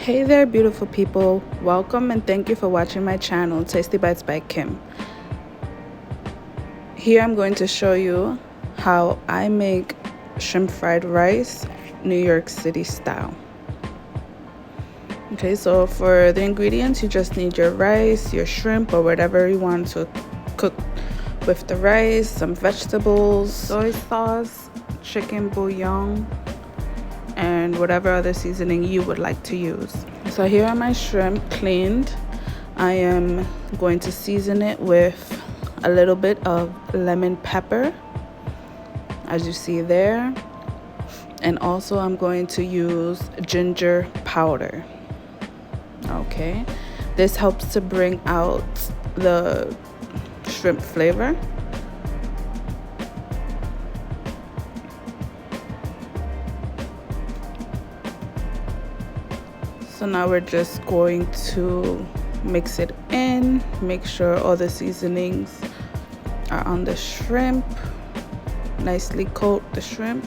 Hey there, beautiful people. Welcome and thank you for watching my channel, Tasty Bites by Kim. Here I'm going to show you how I make shrimp fried rice, New York City style. Okay, so for the ingredients, you just need your rice, your shrimp, or whatever you want to cook with the rice, some vegetables, soy sauce, chicken bouillon, and whatever other seasoning you would like to use. So here are my shrimp cleaned. I am going to season it with a little bit of lemon pepper, as you see there, and also I'm going to use ginger powder. Okay, this helps to bring out the shrimp flavor. So now we're just going to mix it in, make sure all the seasonings are on the shrimp, nicely coat the shrimp.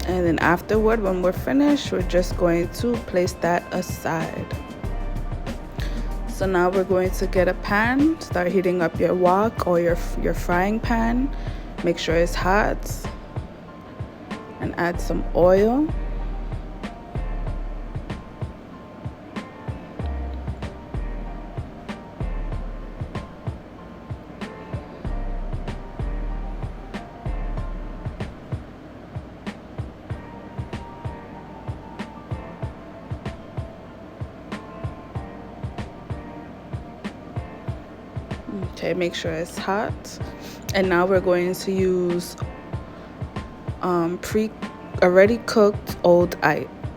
And then afterward, when we're finished, we're just going to place that aside. So now we're going to get a pan, start heating up your wok or your frying pan. Make sure it's hot. And add some oil. Okay, make sure it's hot. And now we're going to use already cooked old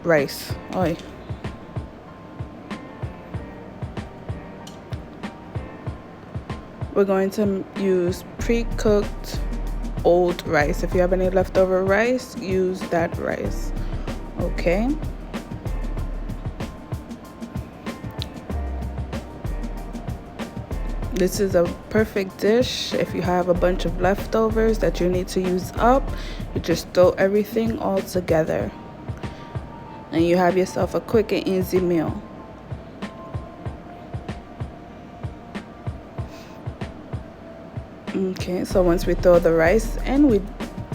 rice. Oy. We're going to use pre-cooked old rice. If you have any leftover rice, use that rice. Okay. This is a perfect dish if you have a bunch of leftovers that you need to use up. You just throw everything all together and you have yourself a quick and easy meal. Okay, so once we throw the rice in,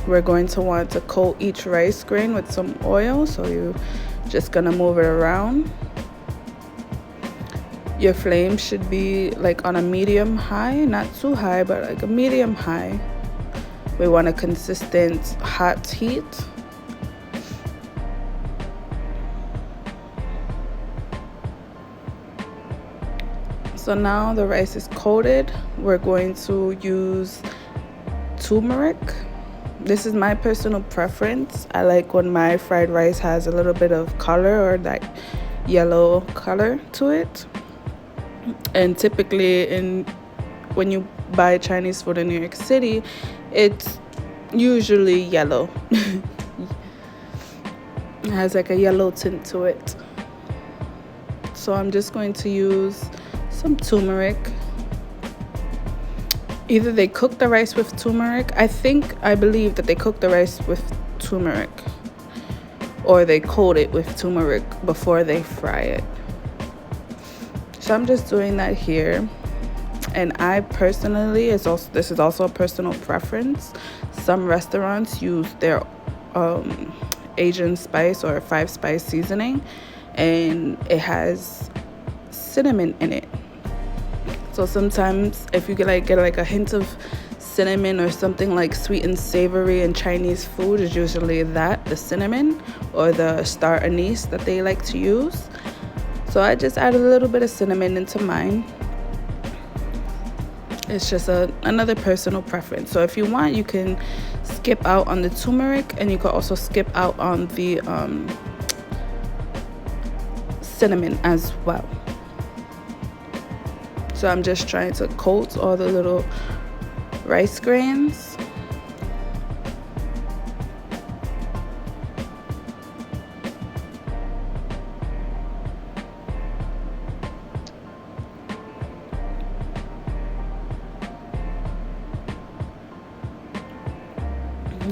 we're going to want to coat each rice grain with some oil. So you're just gonna move it around. Your flame should be like on a medium high, not too high, but like a medium high. We want a consistent hot heat. So now the rice is coated. We're going to use turmeric. This is my personal preference. I like when my fried rice has a little bit of color or that yellow color to it. And typically when you buy Chinese food in New York City, it's usually yellow. It has like a yellow tint to it. So I'm just going to use some turmeric. Either they cook the rice with turmeric. I believe that they cook the rice with turmeric, or they coat it with turmeric before they fry it. So I'm just doing that here. And I personally, this is also a personal preference. Some restaurants use their Asian spice or 5-spice seasoning, and it has cinnamon in it. So sometimes if you get like a hint of cinnamon or something like sweet and savory in Chinese food, is usually the cinnamon or the star anise that they like to use. So I just added a little bit of cinnamon into mine. It's just another personal preference. So if you want, you can skip out on the turmeric, and you can also skip out on the cinnamon as well. So I'm just trying to coat all the little rice grains.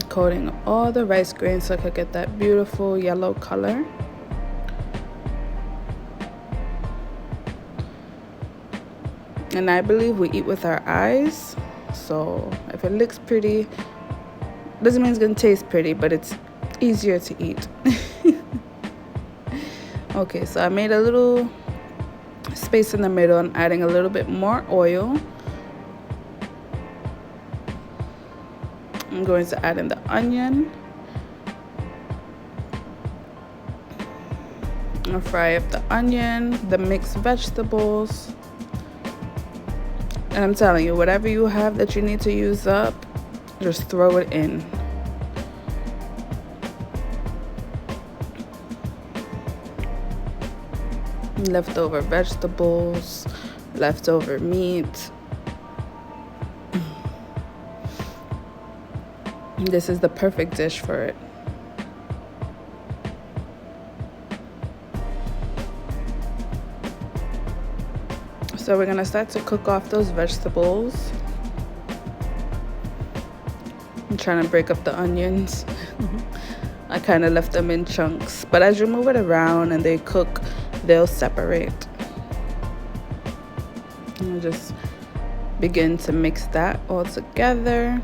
coating all the rice grains so I could get that beautiful yellow color. And I believe we eat with our eyes, so if it looks pretty, doesn't mean it's gonna taste pretty, but it's easier to eat. Okay, so I made a little space in the middle and adding a little bit more oil. I'm going to add in the onion. I'll fry up the onion, the mixed vegetables. And I'm telling you, whatever you have that you need to use up, just throw it in. Leftover vegetables, leftover meat. This is the perfect dish for it. So we're gonna start to cook off those vegetables. I'm trying to break up the onions. I kind of left them in chunks, but as you move it around and they cook, they'll separate. And we'll just begin to mix that all together.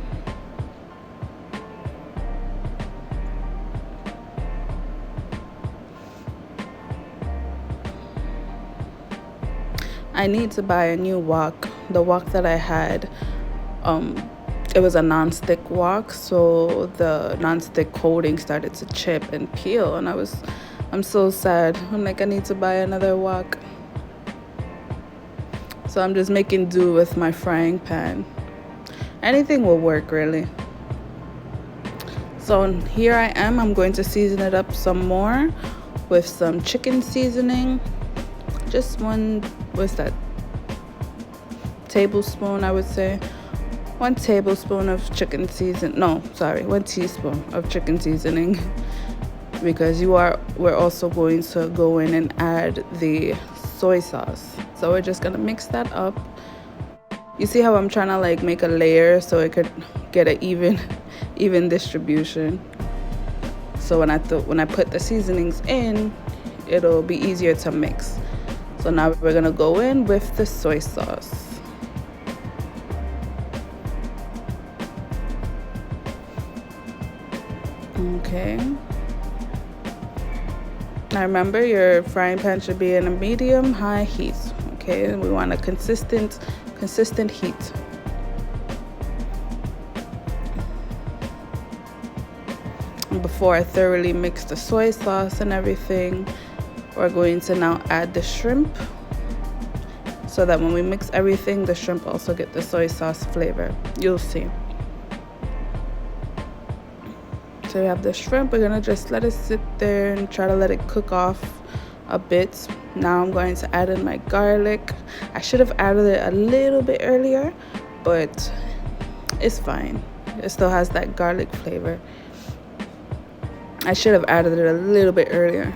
I need to buy a new wok. The wok that I had, it was a non-stick wok, so the non-stick coating started to chip and peel, and I'm so sad. I'm like, I need to buy another wok. So I'm just making do with my frying pan. Anything will work, really. So here I am. I'm going to season it up some more with some chicken seasoning. Just one, what's that? Tablespoon, I would say. 1 tablespoon of chicken season. No, sorry, 1 teaspoon of chicken seasoning. Because we're also going to go in and add the soy sauce. So we're just gonna mix that up. You see how I'm trying to like make a layer so it could get an even distribution. So when I put the seasonings in, it'll be easier to mix. So now we're gonna go in with the soy sauce. Okay. Now remember, your frying pan should be in a medium-high heat. Okay, we want a consistent heat. And before I thoroughly mix the soy sauce and everything, we're going to now add the shrimp, so that when we mix everything, the shrimp also get the soy sauce flavor. You'll see. So we have the shrimp. We're gonna just let it sit there and try to let it cook off a bit. Now I'm going to add in my garlic. I should have added it a little bit earlier, but it's fine. It still has that garlic flavor. I should have added it a little bit earlier.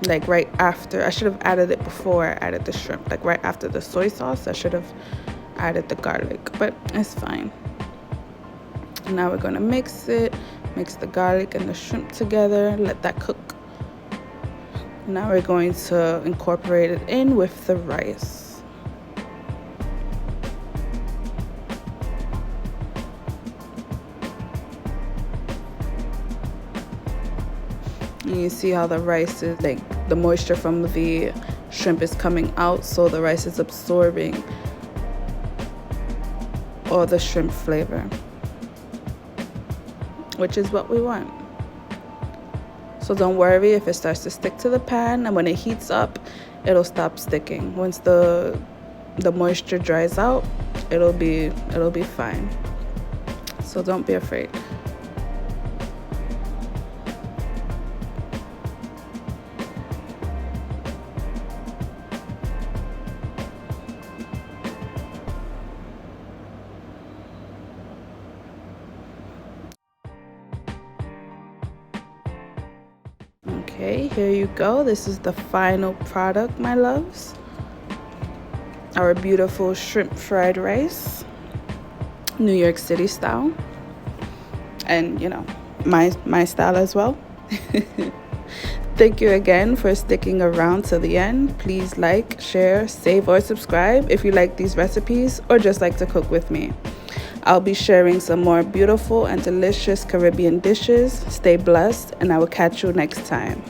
Like right after. I should have added it before I added the shrimp. Like right after the soy sauce, I should have added the garlic, but it's fine. Now we're gonna mix the garlic and the shrimp together, let that cook. Now we're going to incorporate it in with the rice. And you see how the rice is, like the moisture from the shrimp is coming out, so the rice is absorbing all the shrimp flavor, which is what we want. So don't worry if it starts to stick to the pan, and when it heats up, it'll stop sticking. Once the moisture dries out, it'll be fine. So don't be afraid. Okay, here you go. This is the final product, my loves. Our beautiful shrimp fried rice. New York City style, and my style as well. Thank you again for sticking around to the end. Please like, share, save, or subscribe if you like these recipes or just like to cook with me. I'll be sharing some more beautiful and delicious Caribbean dishes. Stay blessed, and I will catch you next time.